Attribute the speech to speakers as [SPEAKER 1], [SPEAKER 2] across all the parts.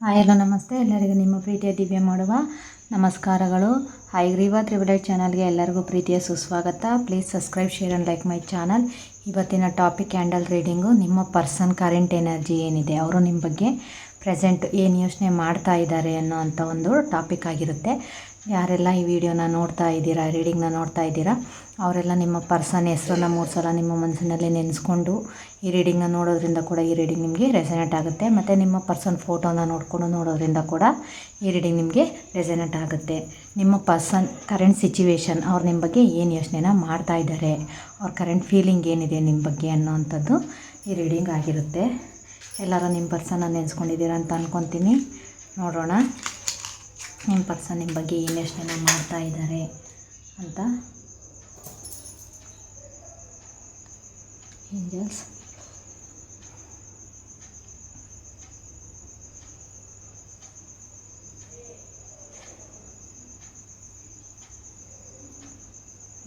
[SPEAKER 1] Hi hello ನಮಸ್ತೆ ಎಲ್ಲರಿಗೂ ನಿಮ್ಮ ಪ್ರೀತಿಯ ದಿವ್ಯ ಮಾಡುವ ನಮಸ್ಕಾರಗಳು. ಹೈಗ್ರೀವ ತ್ರಿಬಲ್ ಚಾನಲ್ಗೆ ಎಲ್ಲರಿಗೂ ಪ್ರೀತಿಯ ಸುಸ್ವಾಗತ. Please subscribe, share and like my channel. ಇವತ್ತಿನ ಟಾಪಿಕ್ ಕ್ಯಾಂಡಲ್ ರೀಡಿಂಗು. ನಿಮ್ಮ ಪರ್ಸನ್ ಕರೆಂಟ್ ಎನರ್ಜಿ ಏನಿದೆ, ಅವರು ನಿಮ್ಮ ಬಗ್ಗೆ ಪ್ರೆಸೆಂಟ್ ಏನು ಯೋಚನೆ ಮಾಡ್ತಾ ಇದ್ದಾರೆ ಅನ್ನೋ ಅಂಥ ಒಂದು ಟಾಪಿಕ್ ಆಗಿರುತ್ತೆ. ಯಾರೆಲ್ಲ ಈ ವಿಡಿಯೋನ ನೋಡ್ತಾ ಇದ್ದೀರಾ, ರೀಡಿಂಗ್ನ ನೋಡ್ತಾ ಇದ್ದೀರಾ, ಅವರೆಲ್ಲ ನಿಮ್ಮ ಪರ್ಸನ್ ಹೆಸರನ್ನು 3 ಸಲ ನಿಮ್ಮ ಮನಸ್ಸಿನಲ್ಲಿ ನೆನೆಸ್ಕೊಂಡು ಈ ರೀಡಿಂಗ್ನ ನೋಡೋದ್ರಿಂದ ಕೂಡ ಈ ರೀಡಿಂಗ್ ನಿಮಗೆ ರೆಸನೇಟ್ ಆಗುತ್ತೆ. ಮತ್ತು ನಿಮ್ಮ ಪರ್ಸನ್ ಫೋಟೋನ ನೋಡೋದ್ರಿಂದ ಕೂಡ ಈ ರೀಡಿಂಗ್ ನಿಮಗೆ ರೆಸನೇಟ್ ಆಗುತ್ತೆ. ನಿಮ್ಮ ಪರ್ಸನ್ ಕರೆಂಟ್ ಸಿಚುವೇಶನ್, ಅವ್ರು ನಿಮ್ಮ ಬಗ್ಗೆ ಏನು ಯೋಚನೆನ ಮಾಡ್ತಾ ಇದ್ದಾರೆ, ಅವ್ರ ಕರೆಂಟ್ ಫೀಲಿಂಗ್ ಏನಿದೆ ನಿಮ್ಮ ಬಗ್ಗೆ ಅನ್ನೋವಂಥದ್ದು ಈ ರೀಡಿಂಗ್ ಆಗಿರುತ್ತೆ. ಎಲ್ಲರೂ ನಿಮ್ಮ ಪರ್ಸನ್ನ ನೆನೆಸ್ಕೊಂಡಿದ್ದೀರಾ ಅಂತ ಅಂದ್ಕೊತೀನಿ. ನೋಡೋಣ ನಿಮ್ಮ ಪರ್ಸನ್ ನಿಮ್ಮ ಬಗ್ಗೆ ಏನು ಯೋಚನೆನ ಮಾಡ್ತಾ ಇದ್ದಾರೆ ಅಂತ. ಏಂಜಲ್ಸ್,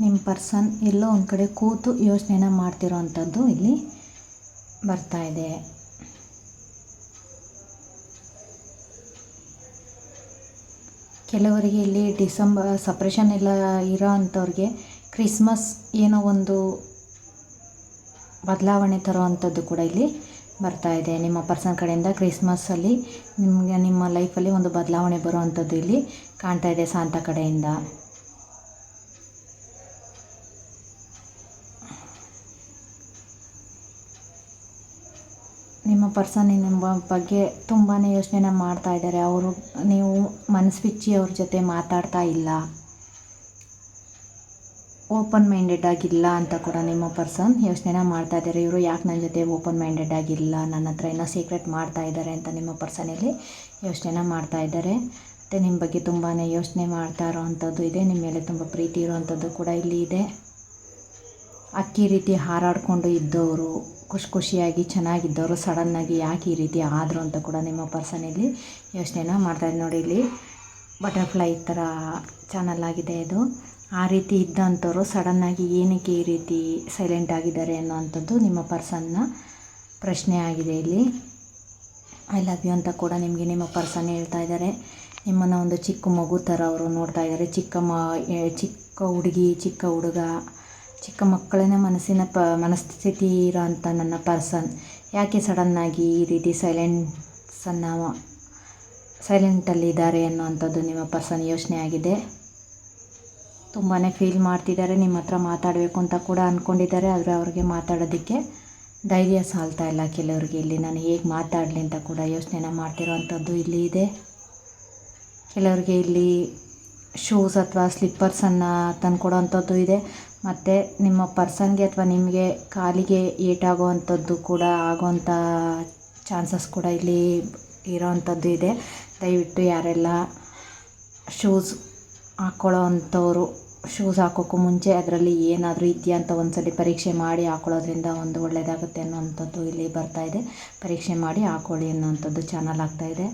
[SPEAKER 1] ನಿಮ್ಮ ಪರ್ಸನ್ ಎಲ್ಲೋ ಒಂದು ಕಡೆ ಕೂತು ಯೋಚನೆನ ಮಾಡ್ತಿರೋ ಅಂಥದ್ದು ಇಲ್ಲಿ ಬರ್ತಾ ಇದೆ. ಕೆಲವರಿಗೆ ಇಲ್ಲಿ ಡಿಸೆಂಬರ್ ಸಪ್ರೇಷನ್ ಎಲ್ಲ ಇರೋ ಅಂಥವ್ರಿಗೆ ಕ್ರಿಸ್ಮಸ್ ಏನೋ ಒಂದು ಬದಲಾವಣೆ ತರೋ ಅಂಥದ್ದು ಕೂಡ ಇಲ್ಲಿ ಬರ್ತಾ ಇದೆ. ನಿಮ್ಮ ಪರ್ಸನ್ ಕಡೆಯಿಂದ ಕ್ರಿಸ್ಮಸ್ಸಲ್ಲಿ ನಿಮಗೆ ನಿಮ್ಮ ಲೈಫಲ್ಲಿ ಒಂದು ಬದಲಾವಣೆ ಬರೋ ಅಂಥದ್ದು ಇಲ್ಲಿ ಕಾಣ್ತಾ ಇದೆ ಸಾಂತ ಕಡೆಯಿಂದ. ನಿಮ್ಮ ಪರ್ಸನ್ ನಿಮ್ಮ ಬಗ್ಗೆ ತುಂಬಾ ಯೋಚನೆನ ಮಾಡ್ತಾ ಇದ್ದಾರೆ. ಅವರು ನೀವು ಮನಸ್ಸು ಬಿಚ್ಚಿ ಅವ್ರ ಜೊತೆ ಮಾತಾಡ್ತಾ ಇಲ್ಲ, ಓಪನ್ ಮೈಂಡೆಡ್ ಆಗಿಲ್ಲ ಅಂತ ಕೂಡ ನಿಮ್ಮ ಪರ್ಸನ್ ಯೋಚನೆನ ಮಾಡ್ತಾ ಇದ್ದಾರೆ. ಇವರು ಯಾಕೆ ನನ್ನ ಜೊತೆ ಓಪನ್ ಮೈಂಡೆಡ್ ಆಗಿಲ್ಲ, ನನ್ನ ಹತ್ರ ಏನೋ ಸೀಕ್ರೆಟ್ ಮಾಡ್ತಾ ಇದ್ದಾರೆ ಅಂತ ನಿಮ್ಮ ಪರ್ಸನಲ್ಲಿ ಯೋಚನೆನ ಮಾಡ್ತಾ ಇದ್ದಾರೆ. ಮತ್ತು ನಿಮ್ಮ ಬಗ್ಗೆ ತುಂಬಾ ಯೋಚನೆ ಮಾಡ್ತಾ ಇರೋ ಅಂಥದ್ದು ಇದೆ. ನಿಮ್ಮ ಮೇಲೆ ತುಂಬ ಪ್ರೀತಿ ಇರೋವಂಥದ್ದು ಕೂಡ ಇಲ್ಲಿ ಇದೆ. ಅಕ್ಕಿ ರೀತಿ ಹಾರಾಡಿಕೊಂಡು ಇದ್ದವರು, ಖುಷಿಯಾಗಿ ಚೆನ್ನಾಗಿದ್ದವರು ಸಡನ್ನಾಗಿ ಯಾಕೆ ಈ ರೀತಿ ಆದರು ಅಂತ ಕೂಡ ನಿಮ್ಮ ಪರ್ಸನಲ್ಲಿ ಯೋಚನೆನ ಮಾಡ್ತಾಯಿದ್ದು. ನೋಡಿ, ಇಲ್ಲಿ ಬಟರ್ಫ್ಲೈ ಥರ ಚಾನಲ್ ಆಗಿದೆ ಇದು. ಆ ರೀತಿ ಇದ್ದಂಥವ್ರು ಸಡನ್ನಾಗಿ ಏನಕ್ಕೆ ಈ ರೀತಿ ಸೈಲೆಂಟ್ ಆಗಿದ್ದಾರೆ ಅನ್ನೋವಂಥದ್ದು ನಿಮ್ಮ ಪರ್ಸನ್ನ ಪ್ರಶ್ನೆ ಆಗಿದೆ. ಇಲ್ಲಿ ಐ ಲವ್ ಯು ಅಂತ ಕೂಡ ನಿಮಗೆ ನಿಮ್ಮ ಪರ್ಸನ್ ಹೇಳ್ತಾ ಇದ್ದಾರೆ. ನಿಮ್ಮನ್ನು ಒಂದು ಚಿಕ್ಕ ಮಗು ಥರ ಅವರು ನೋಡ್ತಾ ಇದ್ದಾರೆ. ಚಿಕ್ಕ ಹುಡುಗಿ, ಚಿಕ್ಕ ಹುಡುಗ, ಚಿಕ್ಕ ಮಕ್ಕಳನ್ನ ಮನಸ್ಥಿತಿ ಇರೋ ಅಂಥ ನನ್ನ ಪರ್ಸನ್ ಯಾಕೆ ಸಡನ್ನಾಗಿ ಈ ರೀತಿ ಸೈಲೆಂಟಲ್ಲಿದ್ದಾರೆ ಅನ್ನೋವಂಥದ್ದು ನಿಮ್ಮ ಪರ್ಸನ್ ಯೋಚನೆ ಆಗಿದೆ. ತುಂಬಾ ಫೀಲ್ ಮಾಡ್ತಿದ್ದಾರೆ. ನಿಮ್ಮ ಹತ್ರ ಮಾತಾಡಬೇಕು ಅಂತ ಕೂಡ ಅಂದ್ಕೊಂಡಿದ್ದಾರೆ. ಆದರೆ ಅವ್ರಿಗೆ ಮಾತಾಡೋದಕ್ಕೆ ಧೈರ್ಯ ಸಾಲ್ತಾ ಇಲ್ಲ. ಕೆಲವರಿಗೆ ಇಲ್ಲಿ ನಾನು ಹೇಗೆ ಮಾತಾಡಲಿ ಅಂತ ಕೂಡ ಯೋಚನೆನ ಮಾಡ್ತಿರೋ ಅಂಥದ್ದು ಇಲ್ಲಿ ಇದೆ. ಕೆಲವರಿಗೆ ಇಲ್ಲಿ ಶೂಸ್ ಅಥವಾ ಸ್ಲಿಪ್ಪರ್ಸನ್ನು ತಂದುಕೊಡೋ ಅಂಥದ್ದು ಇದೆ. ಮತ್ತು ನಿಮ್ಮ ಪರ್ಸನ್ಗೆ ಅಥವಾ ನಿಮಗೆ ಕಾಲಿಗೆ ಏಟಾಗುವಂಥದ್ದು ಕೂಡ ಆಗೋವಂಥ ಚಾನ್ಸಸ್ ಕೂಡ ಇಲ್ಲಿ ಇರೋವಂಥದ್ದು ಇದೆ. ದಯವಿಟ್ಟು ಯಾರೆಲ್ಲ ಶೂಸ್ ಹಾಕ್ಕೊಳ್ಳೋ ಅಂಥವ್ರು, ಶೂಸ್ ಹಾಕೋಕ್ಕೂ ಮುಂಚೆ ಅದರಲ್ಲಿ ಏನಾದರೂ ಇದೆಯಾ ಅಂತ ಒಂದ್ಸಲಿ ಪರೀಕ್ಷೆ ಮಾಡಿ ಹಾಕ್ಕೊಳ್ಳೋದ್ರಿಂದ ಒಂದು ಒಳ್ಳೆಯದಾಗುತ್ತೆ ಅನ್ನೋವಂಥದ್ದು ಇಲ್ಲಿ ಬರ್ತಾ ಇದೆ. ಪರೀಕ್ಷೆ ಮಾಡಿ ಹಾಕ್ಕೊಳ್ಳಿ ಅನ್ನೋವಂಥದ್ದು ಚಾನಲ್ ಆಗ್ತಾಯಿದೆ.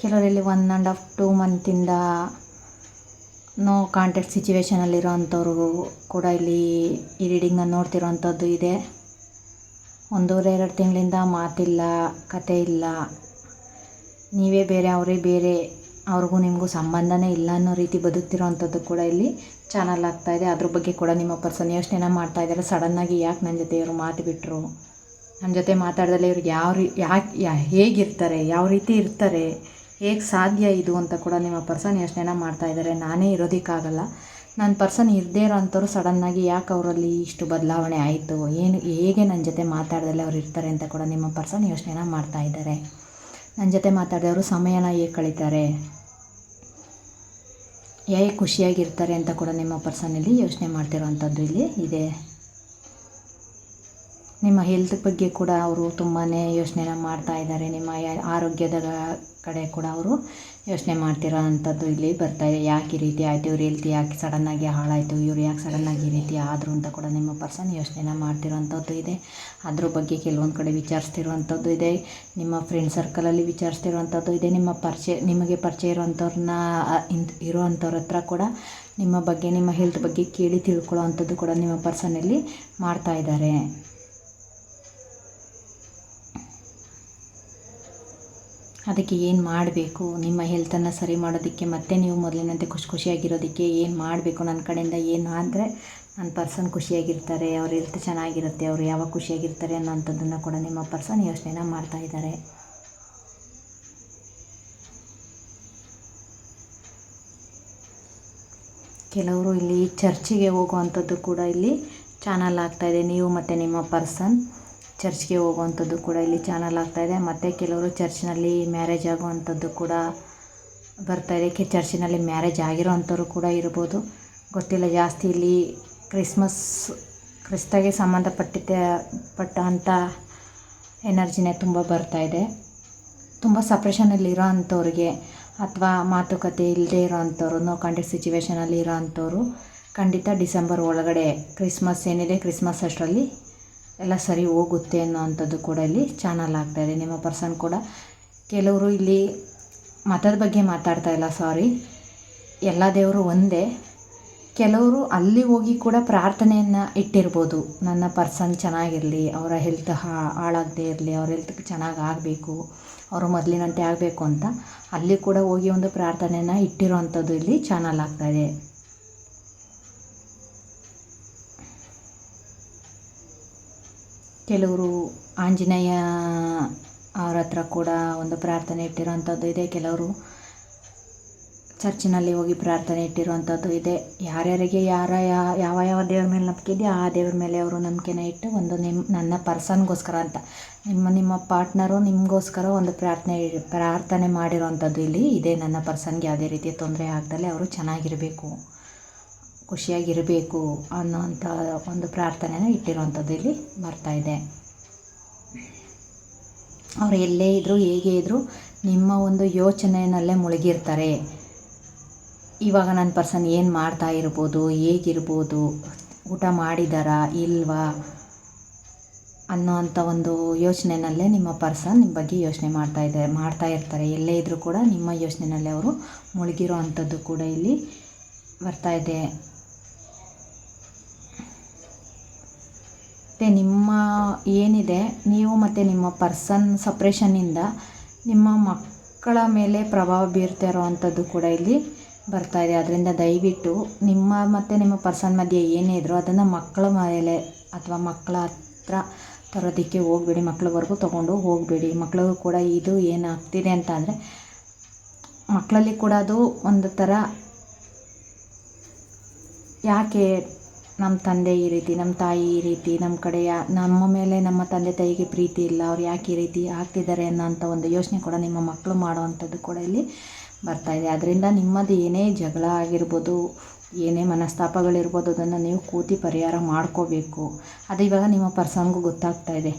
[SPEAKER 1] ಕೆಲವರಲ್ಲಿ 1.5 ಮಂತಿಂದ ನೋ ಕಾಂಟ್ಯಾಕ್ಟ್ ಸಿಚುವೇಷನಲ್ಲಿರೋ ಅಂಥವ್ರು ಕೂಡ ಇಲ್ಲಿ ಈ ರೀಡಿಂಗ್ನ ನೋಡ್ತಿರೋ ಅಂಥದ್ದು ಇದೆ. 1.5-2 ತಿಂಗಳಿಂದ ಮಾತಿಲ್ಲ, ಕತೆ ಇಲ್ಲ, ನೀವೇ ಬೇರೆ ಅವರೇ ಬೇರೆ, ಅವ್ರಿಗೂ ನಿಮಗೂ ಸಂಬಂಧನೇ ಇಲ್ಲ ಅನ್ನೋ ರೀತಿ ಬದುಕ್ತಿರೋ ಅಂಥದ್ದು ಕೂಡ ಇಲ್ಲಿ ಚಾನಲ್ ಆಗ್ತಾಯಿದೆ. ಅದ್ರ ಬಗ್ಗೆ ಕೂಡ ನಿಮ್ಮ ಪರ್ಸನ್ ಯೋಚನೆನ ಮಾಡ್ತಾ ಇದ್ದಾರೆ. ಸಡನ್ನಾಗಿ ಯಾಕೆ ನನ್ನ ಜೊತೆ ಇವರು ಮಾತು ಬಿಟ್ಟರು, ನನ್ನ ಜೊತೆ ಮಾತಾಡ್ದಲ್ಲೇ ಇವ್ರಿಗೆ ಹೇಗಿರ್ತಾರೆ, ಯಾವ ರೀತಿ ಇರ್ತಾರೆ, ಹೇಗೆ ಸಾಧ್ಯ ಇದು ಅಂತ ಕೂಡ ನಿಮ್ಮ ಪರ್ಸನ್ ಯೋಚನೆನ ಮಾಡ್ತಾ ಇದ್ದಾರೆ. ನಾನೇ ಇರೋದಕ್ಕಾಗಲ್ಲ, ನನ್ನ ಪರ್ಸನ್ ಇರದೇ ಇರೋ ಅಂಥವ್ರು ಸಡನ್ನಾಗಿ ಯಾಕೆ ಅವರಲ್ಲಿ ಇಷ್ಟು ಬದಲಾವಣೆ ಆಯಿತು, ಹೇಗೆ ನನ್ನ ಜೊತೆ ಮಾತಾಡ್ದಲ್ಲೇ ಅವ್ರು ಇರ್ತಾರೆ ಅಂತ ಕೂಡ ನಿಮ್ಮ ಪರ್ಸನ್ ಯೋಚನೆನ ಮಾಡ್ತಾ ಇದ್ದಾರೆ. ನನ್ನ ಜೊತೆ ಮಾತಾಡಿದವರು ಸಮಯನ ಹೇಗೆ ಕಳೀತಾರೆ, ಹೇಗೆ ಖುಷಿಯಾಗಿರ್ತಾರೆ ಅಂತ ಕೂಡ ನಿಮ್ಮ ಪರ್ಸನಲ್ಲಿ ಯೋಚನೆ ಮಾಡ್ತಿರೋ ಅಂಥದ್ದು ಇಲ್ಲಿ ಇದೆ. ನಿಮ್ಮ ಹೆಲ್ತ್ ಬಗ್ಗೆ ಕೂಡ ಅವರು ತುಂಬಾ ಯೋಚನೆನ ಮಾಡ್ತಾ ಇದ್ದಾರೆ. ನಿಮ್ಮ ಆರೋಗ್ಯದ ಕಡೆ ಕೂಡ ಅವರು ಯೋಚನೆ ಮಾಡ್ತಿರೋ ಅಂಥದ್ದು ಇಲ್ಲಿ ಬರ್ತಾಯಿದೆ. ಯಾಕೆ ಈ ರೀತಿ ಆಯಿತು, ಇವ್ರ ಹೆಲ್ತ್ ಯಾಕೆ ಸಡನ್ನಾಗಿ ಹಾಳಾಯಿತು, ಇವ್ರು ಯಾಕೆ ಸಡನ್ನಾಗಿ ಈ ರೀತಿ ಆದರು ಅಂತ ಕೂಡ ನಿಮ್ಮ ಪರ್ಸನ್ ಯೋಚನೆನ ಮಾಡ್ತಿರೋ ಅಂಥದ್ದು ಇದೆ. ಅದ್ರ ಬಗ್ಗೆ ಕೆಲವೊಂದು ಕಡೆ ವಿಚಾರಿಸ್ತಿರುವಂಥದ್ದು ಇದೆ. ನಿಮ್ಮ ಫ್ರೆಂಡ್ ಸರ್ಕಲಲ್ಲಿ ವಿಚಾರಿಸ್ತಿರುವಂಥದ್ದು ಇದೆ. ನಿಮಗೆ ಪರಿಚಯ ಇರೋವಂಥವ್ರ ಹತ್ರ ಕೂಡ ನಿಮ್ಮ ಬಗ್ಗೆ, ನಿಮ್ಮ ಹೆಲ್ತ್ ಬಗ್ಗೆ ಕೇಳಿ ತಿಳ್ಕೊಳ್ಳೋ ಅಂಥದ್ದು ಕೂಡ ನಿಮ್ಮ ಪರ್ಸನಲ್ಲಿ ಮಾಡ್ತಾ ಇದ್ದಾರೆ. ಅದಕ್ಕೆ ಏನು ಮಾಡಬೇಕು, ನಿಮ್ಮ ಹೆಲ್ತನ್ನು ಸರಿ ಮಾಡೋದಕ್ಕೆ ಮತ್ತೆ ನೀವು ಮೊದಲಿನಂತೆ ಖುಷಿಯಾಗಿರೋದಕ್ಕೆ ಏನು ಮಾಡಬೇಕು, ನನ್ನ ಕಡೆಯಿಂದ ಏನು ಆದರೆ ನನ್ನ ಪರ್ಸನ್ ಖುಷಿಯಾಗಿರ್ತಾರೆ, ಅವ್ರ ಹೆಲ್ತ್ ಚೆನ್ನಾಗಿರುತ್ತೆ, ಅವರು ಯಾವಾಗ ಖುಷಿಯಾಗಿರ್ತಾರೆ ಅನ್ನೋಂಥದ್ದನ್ನು ಕೂಡ ನಿಮ್ಮ ಪರ್ಸನ್ ಯೋಚನೆನ ಮಾಡ್ತಾಯಿದ್ದಾರೆ. ಕೆಲವರು ಇಲ್ಲಿ ಚರ್ಚಿಗೆ ಹೋಗುವಂಥದ್ದು ಕೂಡ ಇಲ್ಲಿ ಚಾನಲ್ ಆಗ್ತಾಯಿದೆ. ನೀವು ಮತ್ತು ನಿಮ್ಮ ಪರ್ಸನ್ ಚರ್ಚ್ಗೆ ಹೋಗುವಂಥದ್ದು ಕೂಡ ಇಲ್ಲಿ ಚಾನಲ್ ಆಗ್ತಾಯಿದೆ. ಮತ್ತು ಕೆಲವರು ಚರ್ಚ್ನಲ್ಲಿ ಮ್ಯಾರೇಜ್ ಆಗುವಂಥದ್ದು ಕೂಡ ಬರ್ತಾಯಿದೆ. ಚರ್ಚಿನಲ್ಲಿ ಮ್ಯಾರೇಜ್ ಆಗಿರೋ ಅಂಥವ್ರು ಕೂಡ ಇರ್ಬೋದು, ಗೊತ್ತಿಲ್ಲ. ಜಾಸ್ತಿ ಇಲ್ಲಿ ಕ್ರಿಸ್ತಗೆ ಸಂಬಂಧಪಟ್ಟಂಥ ಎನರ್ಜಿನೇ ತುಂಬ ಬರ್ತಾಯಿದೆ. ತುಂಬ ಸಪ್ರೆಷನಲ್ಲಿರೋ ಅಂಥವ್ರಿಗೆ ಅಥವಾ ಮಾತುಕತೆ ಇಲ್ಲದೆ ಇರೋ ಅಂಥವ್ರು, ನೋ ಕಾಂಟ್ಯಾಕ್ಟ್ ಸಿಚುವೇಷನಲ್ಲಿ ಇರೋ ಅಂಥವ್ರು ಖಂಡಿತ ಡಿಸೆಂಬರ್ ಒಳಗಡೆ ಕ್ರಿಸ್ಮಸ್ ಏನಿದೆ, ಕ್ರಿಸ್ಮಸ್ ಅಷ್ಟರಲ್ಲಿ ಎಲ್ಲ ಸರಿ ಹೋಗುತ್ತೆ ಅನ್ನೋ ಅಂಥದ್ದು ಕೂಡ ಇಲ್ಲಿ ಚಾನಲ್ ಆಗ್ತಾಯಿದೆ. ನಿಮ್ಮ ಪರ್ಸನ್ ಕೂಡ ಕೆಲವರು ಇಲ್ಲಿ ಮತದ ಬಗ್ಗೆ ಮಾತಾಡ್ತಾ ಇಲ್ಲ, ಸಾರಿ, ಎಲ್ಲ ದೇವರು ಒಂದೇ. ಕೆಲವರು ಅಲ್ಲಿ ಹೋಗಿ ಕೂಡ ಪ್ರಾರ್ಥನೆಯನ್ನು ಇಟ್ಟಿರ್ಬೋದು, ನನ್ನ ಪರ್ಸನ್ ಚೆನ್ನಾಗಿರಲಿ, ಅವರ ಹೆಲ್ತ್ ಹಾಳಾಗದೇ ಇರಲಿ, ಅವ್ರ ಹೆಲ್ತ್ ಚೆನ್ನಾಗಿ ಆಗಬೇಕು, ಅವರು ಮೊದಲಿನಂತೆ ಆಗಬೇಕು ಅಂತ ಅಲ್ಲಿ ಕೂಡ ಹೋಗಿ ಒಂದು ಪ್ರಾರ್ಥನೆಯನ್ನು ಇಟ್ಟಿರೋ ಅಂಥದ್ದು ಇಲ್ಲಿ ಚಾನಲ್ ಆಗ್ತಾಯಿದೆ. ಕೆಲವರು ಆಂಜನೇಯ ಅವ್ರ ಹತ್ರ ಕೂಡ ಒಂದು ಪ್ರಾರ್ಥನೆ ಇಟ್ಟಿರೋವಂಥದ್ದು ಇದೆ. ಕೆಲವರು ಚರ್ಚಿನಲ್ಲಿ ಹೋಗಿ ಪ್ರಾರ್ಥನೆ ಇಟ್ಟಿರುವಂಥದ್ದು ಇದೆ. ಯಾರ್ಯಾರಿಗೆ ಯಾವ ದೇವ್ರ ಮೇಲೆ ನಂಬಿಕೆ ಇದೆಯೋ ಆ ದೇವ್ರ ಮೇಲೆ ಅವರು ನಂಬಿಕೆನ ಇಟ್ಟು ಒಂದು ನನ್ನ ಪರ್ಸನ್ಗೋಸ್ಕರ ಅಂತ ನಿಮ್ಮ ಪಾರ್ಟ್ನರು ನಿಮಗೋಸ್ಕರ ಒಂದು ಪ್ರಾರ್ಥನೆ ಮಾಡಿರೋವಂಥದ್ದು ಇಲ್ಲಿ ಇದೆ. ನನ್ನ ಪರ್ಸನ್ಗೆ ಯಾವುದೇ ರೀತಿಯ ತೊಂದರೆ ಆಗ್ದಲೇ ಅವರು ಚೆನ್ನಾಗಿರಬೇಕು, ಖುಷಿಯಾಗಿರಬೇಕು ಅನ್ನೋವಂಥ ಒಂದು ಪ್ರಾರ್ಥನೆನ ಇಟ್ಟಿರೋವಂಥದ್ದು ಇಲ್ಲಿ ಬರ್ತಾಯಿದೆ. ಅವರು ಎಲ್ಲೇ ಇದ್ದರೂ ಹೇಗೆ ಇದ್ದರೂ ನಿಮ್ಮ ಒಂದು ಯೋಚನೆಯಲ್ಲೇ ಮುಳುಗಿರ್ತಾರೆ. ಇವಾಗ ನನ್ನ ಪರ್ಸನ್ ಏನು ಮಾಡ್ತಾ ಇರ್ಬೋದು, ಹೇಗಿರ್ಬೋದು, ಊಟ ಮಾಡಿದಾರಾ ಇಲ್ವಾ ಅನ್ನೋವಂಥ ಒಂದು ಯೋಚನೆಯಲ್ಲೇ ನಿಮ್ಮ ಪರ್ಸನ್ ನಿಮ್ಮ ಬಗ್ಗೆ ಯೋಚನೆ ಮಾಡ್ತಾ ಇರ್ತಾರೆ. ಎಲ್ಲೇ ಇದ್ದರೂ ಕೂಡ ನಿಮ್ಮ ಯೋಚನೆಯಲ್ಲೇ ಅವರು ಮುಳುಗಿರೋ ಅಂಥದ್ದು ಕೂಡ ಇಲ್ಲಿ ಬರ್ತಾಯಿದೆ. ಮತ್ತು ನಿಮ್ಮ ಏನಿದೆ, ನೀವು ಮತ್ತು ನಿಮ್ಮ ಪರ್ಸನ್ ಸಪ್ರೇಷನ್ನಿಂದ ನಿಮ್ಮ ಮಕ್ಕಳ ಮೇಲೆ ಪ್ರಭಾವ ಬೀರ್ತಾ ಇರೋವಂಥದ್ದು ಕೂಡ ಇಲ್ಲಿ ಬರ್ತಾಯಿದೆ. ಅದರಿಂದ ದಯವಿಟ್ಟು ನಿಮ್ಮ ಮತ್ತು ನಿಮ್ಮ ಪರ್ಸನ್ ಮಧ್ಯೆ ಏನೇ ಇದ್ದರೂ ಅದನ್ನು ಮಕ್ಕಳ ಮೇಲೆ ಅಥವಾ ಮಕ್ಕಳ ಹತ್ರ ತರೋದಕ್ಕೆ ಹೋಗಬೇಡಿ, ಮಕ್ಕಳವರೆಗೂ ತೊಗೊಂಡು ಹೋಗಬೇಡಿ. ಮಕ್ಕಳಿಗೂ ಕೂಡ ಇದು ಏನಾಗ್ತಿದೆ ಅಂತ ಅಂದರೆ ಮಕ್ಕಳಲ್ಲಿ ಕೂಡ ಅದು ಒಂದು ಥರ ಯಾಕೆ ನಮ್ಮ ತಂದೆ ಈ ರೀತಿ, ನಮ್ಮ ತಾಯಿ ಈ ರೀತಿ, ನಮ್ಮ ಕಡೆ ನಮ್ಮ ಮೇಲೆ ನಮ್ಮ ತಂದೆ ತಾಯಿಗೆ ಪ್ರೀತಿ ಇಲ್ಲ, ಅವ್ರು ಯಾಕೆ ಈ ರೀತಿ ಆಗ್ತಿದ್ದಾರೆ ಅನ್ನೋಂಥ ಒಂದು ಯೋಚನೆ ಕೂಡ ನಿಮ್ಮ ಮಕ್ಕಳು ಮಾಡೋವಂಥದ್ದು ಕೂಡ ಇಲ್ಲಿ ಬರ್ತಾಯಿದೆ. ಅದರಿಂದ ನಿಮ್ಮದು ಏನೇ ಜಗಳ ಆಗಿರ್ಬೋದು, ಏನೇ ಮನಸ್ತಾಪಗಳಿರ್ಬೋದು, ಅದನ್ನು ನೀವು ಕೂತಿ ಪರಿಹಾರ ಮಾಡ್ಕೋಬೇಕು. ಅದು ಇವಾಗ ನಿಮ್ಮ ಪರ್ಸನ್ಗೂ ಗೊತ್ತಾಗ್ತಾ ಇದೆ.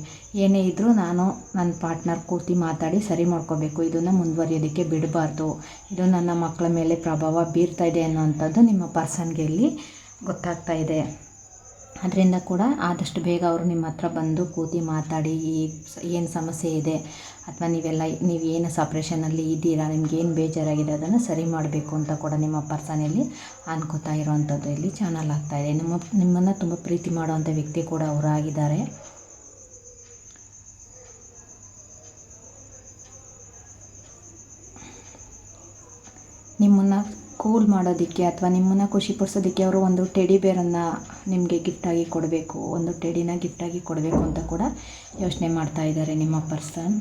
[SPEAKER 1] ಏನೇ ಇದ್ದರೂ ನಾನು ನನ್ನ ಪಾರ್ಟ್ನರ್ ಕೂತಿ ಮಾತಾಡಿ ಸರಿ ಮಾಡ್ಕೋಬೇಕು, ಇದನ್ನು ಮುಂದುವರಿಯೋದಕ್ಕೆ ಬಿಡಬಾರ್ದು, ಇದು ನನ್ನ ಮಕ್ಕಳ ಮೇಲೆ ಪ್ರಭಾವ ಬೀರ್ತಾ ಇದೆ ಅನ್ನೋವಂಥದ್ದು ನಿಮ್ಮ ಪರ್ಸನ್ಗೆ ಇಲ್ಲಿ ಗೊತ್ತಾಗ್ತಾ ಇದೆ. ಅದರಿಂದ ಕೂಡ ಆದಷ್ಟು ಬೇಗ ಅವರು ನಿಮ್ಮ ಹತ್ರ ಬಂದು ಕೂತಿ ಮಾತಾಡಿ ಏನು ಸಮಸ್ಯೆ ಇದೆ ಅಥವಾ ನೀವು ಏನು ಸಪ್ರೇಷನಲ್ಲಿ ಇದ್ದೀರಾ, ನಿಮಗೇನು ಬೇಜಾರಾಗಿದೆ ಅದನ್ನು ಸರಿ ಮಾಡಬೇಕು ಅಂತ ಕೂಡ ನಿಮ್ಮ ಪರ್ಸನಲ್ಲಿ ಅನ್ಕೋತಾ ಇರೋವಂಥದ್ದು ಇಲ್ಲಿ ಚಾನಲ್ ಆಗ್ತಾಯಿದೆ. ನಿಮ್ಮನ್ನು ತುಂಬ ಪ್ರೀತಿ ಮಾಡುವಂಥ ವ್ಯಕ್ತಿ ಕೂಡ ಅವರು ಆಗಿದ್ದಾರೆ. ನಿಮ್ಮನ್ನು ಕೂಲ್ ಮಾಡೋದಕ್ಕೆ ಅಥವಾ ನಿಮ್ಮನ್ನು ಖುಷಿಪಡಿಸೋದಕ್ಕೆ ಅವರು ಒಂದು ಟೆಡಿ ಬೇರನ್ನು ನಿಮಗೆ ಗಿಫ್ಟಾಗಿ ಕೊಡಬೇಕು, ಒಂದು ಟೆಡಿನ ಗಿಫ್ಟಾಗಿ ಕೊಡಬೇಕು ಅಂತ ಕೂಡ ಯೋಚನೆ ಮಾಡ್ತಾ ಇದ್ದಾರೆ ನಿಮ್ಮ ಪರ್ಸನ್.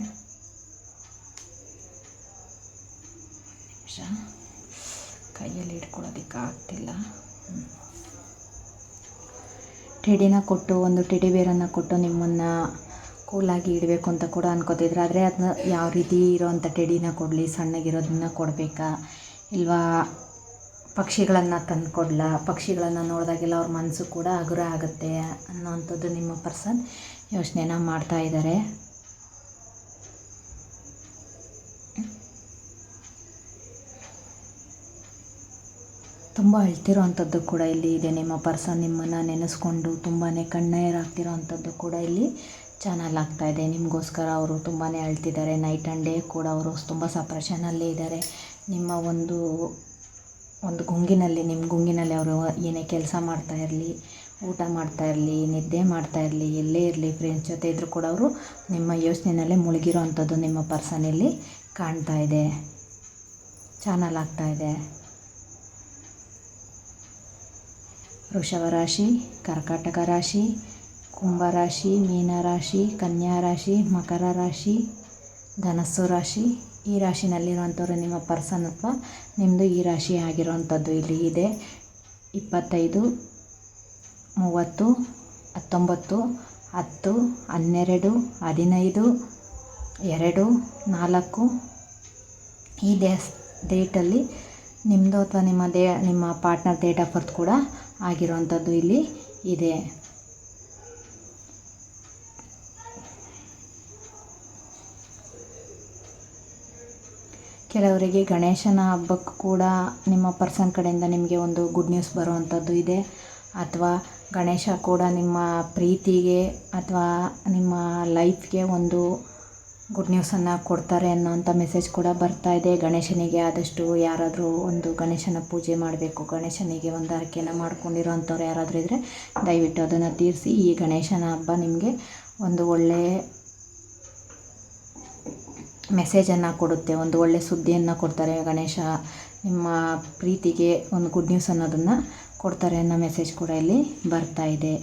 [SPEAKER 1] ಕೈಯಲ್ಲಿ ಇಟ್ಕೊಳ್ಳೋದಕ್ಕೆ ಆಗ್ತಿಲ್ಲ. ಟೆಡಿನ ಕೊಟ್ಟು, ಒಂದು ಟೆಡಿ ಬೇರನ್ನು ಕೊಟ್ಟು ನಿಮ್ಮನ್ನು ಕೂಲಾಗಿ ಇಡಬೇಕು ಅಂತ ಕೂಡ ಅನ್ಕೋತಿದ್ರು. ಆದರೆ ಅದನ್ನ ಯಾವ ರೀತಿ ಇರೋವಂಥ ಟೆಡಿನ ಕೊಡಲಿ, ಸಣ್ಣಗಿರೋದನ್ನ ಕೊಡಬೇಕಾ ಇಲ್ವಾ ಪಕ್ಷಿಗಳನ್ನು ತಂದು ಕೊಡಲ, ಪಕ್ಷಿಗಳನ್ನು ನೋಡಿದಾಗೆಲ್ಲ ಅವ್ರ ಮನಸ್ಸು ಕೂಡ ಹಗುರ ಆಗುತ್ತೆ ಅನ್ನೋವಂಥದ್ದು ನಿಮ್ಮ ಪರ್ಸನ್ ಯೋಚನೆನ ಮಾಡ್ತಾ ಇದ್ದಾರೆ. ತುಂಬ ಅಳ್ತಿರೋ ಅಂಥದ್ದು ಕೂಡ ಇಲ್ಲಿ ಇದೆ. ನಿಮ್ಮ ಪರ್ಸನ್ ನಿಮ್ಮನ್ನು ನೆನೆಸ್ಕೊಂಡು ತುಂಬಾ ಕಣ್ಣೀರಾಗ್ತಿರೋ ಅಂಥದ್ದು ಕೂಡ ಇಲ್ಲಿ ಚಾನಲ್ ಆಗ್ತಾಯಿದೆ. ನಿಮಗೋಸ್ಕರ ಅವರು ತುಂಬಾ ಅಳ್ತಿದ್ದಾರೆ. ನೈಟ್ ಆ್ಯಂಡ್ ಡೇ ಕೂಡ ಅವರು ತುಂಬ ಸಪ್ರೆಷನಲ್ಲೇ ಇದ್ದಾರೆ. ನಿಮ್ಮ ಒಂದು ಗುಂಗಿನಲ್ಲಿ, ನಿಮ್ಮ ಗುಂಗಿನಲ್ಲಿ ಅವರು ಏನೇ ಕೆಲಸ ಮಾಡ್ತಾ ಇರಲಿ, ಊಟ ಮಾಡ್ತಾ ಇರಲಿ, ನಿದ್ದೆ ಮಾಡ್ತಾ ಇರಲಿ, ಎಲ್ಲೇ ಇರಲಿ, ಫ್ರೆಂಡ್ಸ್ ಜೊತೆ ಇದ್ದರೂ ಕೂಡ ಅವರು ನಿಮ್ಮ ಯೋಚನೆಯಲ್ಲೇ ಮುಳುಗಿರೋ ಅಂಥದ್ದು ನಿಮ್ಮ ಪರ್ಸನಲ್ಲಿ ಕಾಣ್ತಾ ಇದೆ, ಚಾನಲ್ ಆಗ್ತಾ ಇದೆ. ವೃಷಭ ರಾಶಿ, ಕರ್ಕಾಟಕ ರಾಶಿ, ಕುಂಭರಾಶಿ, ಮೀನರಾಶಿ, ಕನ್ಯಾ ರಾಶಿ, ಮಕರ ರಾಶಿ, ಧನಸ್ಸು ರಾಶಿ. ಈ ರಾಶಿನಲ್ಲಿರುವಂಥವ್ರು ನಿಮ್ಮ ಪರ್ಸನ್ ಅಥವಾ ನಿಮ್ಮದು ಈ ರಾಶಿ ಆಗಿರುವಂಥದ್ದು ಇಲ್ಲಿ ಇದೆ. 25, 30, 19, 10, 12, 15, 2, 4 ಈ ಡೇಟಲ್ಲಿ ನಿಮ್ಮದು ಅಥವಾ ನಿಮ್ಮ ಪಾರ್ಟ್ನರ್ ಡೇಟ್ ಆಫ್ ಬರ್ತ್ ಕೂಡ ಆಗಿರುವಂಥದ್ದು ಇಲ್ಲಿ ಇದೆ. ಕೆಲವರಿಗೆ ಗಣೇಶನ ಹಬ್ಬಕ್ಕೂ ಕೂಡ ನಿಮ್ಮ ಪರ್ಸನ್ ಕಡೆಯಿಂದ ನಿಮಗೆ ಒಂದು ಗುಡ್ ನ್ಯೂಸ್ ಬರುವಂಥದ್ದು ಇದೆ. ಅಥವಾ ಗಣೇಶ ಕೂಡ ನಿಮ್ಮ ಪ್ರೀತಿಗೆ ಅಥವಾ ನಿಮ್ಮ ಲೈಫ್ಗೆ ಒಂದು ಗುಡ್ ನ್ಯೂಸನ್ನು ಕೊಡ್ತಾರೆ ಅನ್ನೋಂಥ ಮೆಸೇಜ್ ಕೂಡ ಬರ್ತಾ ಇದೆ. ಗಣೇಶನಿಗೆ ಆದಷ್ಟು ಯಾರಾದರೂ ಒಂದು ಗಣೇಶನ ಪೂಜೆ ಮಾಡಬೇಕು, ಗಣೇಶನಿಗೆ ಒಂದು ಹರಕೆಯನ್ನು ಮಾಡ್ಕೊಂಡಿರೋಂಥವ್ರು ಯಾರಾದರೂ ಇದ್ದರೆ ದಯವಿಟ್ಟು ಅದನ್ನು ತೀರಿಸಿ. ಈ ಗಣೇಶನ ಹಬ್ಬ ನಿಮಗೆ ಒಂದು ಒಳ್ಳೆಯ ಮೆಸೇಜನ್ನು ಕೊಡುತ್ತೆ, ಒಂದು ಒಳ್ಳೆಯ ಸುದ್ದಿಯನ್ನು ಕೊಡ್ತಾರೆ. ಗಣೇಶ ನಿಮ್ಮ ಪ್ರೀತಿಗೆ ಒಂದು ಗುಡ್ ನ್ಯೂಸ್ ಅನ್ನೋದನ್ನು ಕೊಡ್ತಾರೆ ಅನ್ನೋ ಮೆಸೇಜ್ ಕೂಡ ಇಲ್ಲಿ ಬರ್ತಾ ಇದೆ.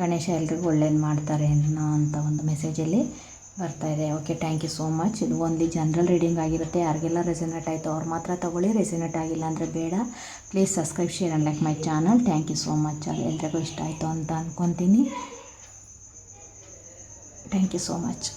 [SPEAKER 1] ಗಣೇಶ ಎಲ್ರಿಗೂ ಒಳ್ಳೇದು ಮಾಡ್ತಾರೆ ಅನ್ನೋ ಅಂಥ ಒಂದು ಮೆಸೇಜಲ್ಲಿ ಬರ್ತಾ ಇದೆ. Okay, thank you so much. ಇದು ಒಂದು ಜನರಲ್ ರೀಡಿಂಗ್ ಆಗಿರುತ್ತೆ. ಯಾರಿಗೆಲ್ಲ ರೆಸನೇಟ್ ಆಯಿತು ಅವ್ರು ಮಾತ್ರ ತೊಗೊಳ್ಳಿ, ರೆಸನೇಟ್ ಆಗಿಲ್ಲ ಅಂದರೆ ಬೇಡ. Please subscribe, share and like my channel. Thank you so much. ಎಲ್ರಿಗೂ ಇಷ್ಟ ಆಯಿತು ಅಂತ ಅಂದ್ಕೊತೀನಿ. Thank you so much.